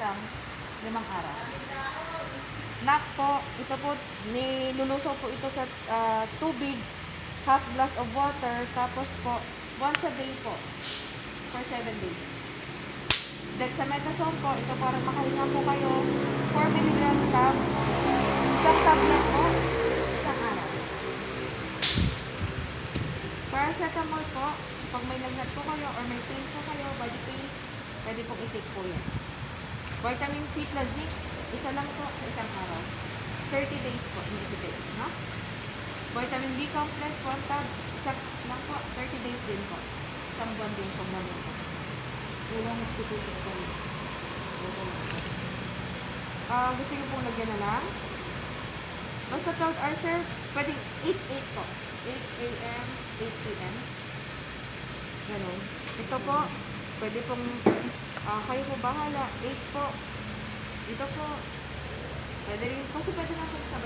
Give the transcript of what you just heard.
lang, 5 araw. Nak po, ito po, nilulusaw po ito sa tubig, half glass of water, tapos po, once a day po, for 7 days. Dexamethasone po, ito para makahinga po kayo, 4 mg tab, isang tablet po, isang araw. Paracetamol po, pag may lagnat po kayo or may pain po kayo, body pains, pwede pong i-take po yan. Vitamin C plus zinc, isa lang po sa isang araw. 30 days po, hindi i-take, no? Vitamin B complex, 1 tab, isa lang po, 30 days din po. Isang buwan din po naman po. Walang specific po. Gusto niyo pong lagyan na lang? Basta 12 hours, sir, pwedeng 8-8 po. 8 a.m., 8 p.m. Ganun. Ito po, pwede pong, kayo po bahala. 8 po. Dito po, pwede rin, kasi pwede na sa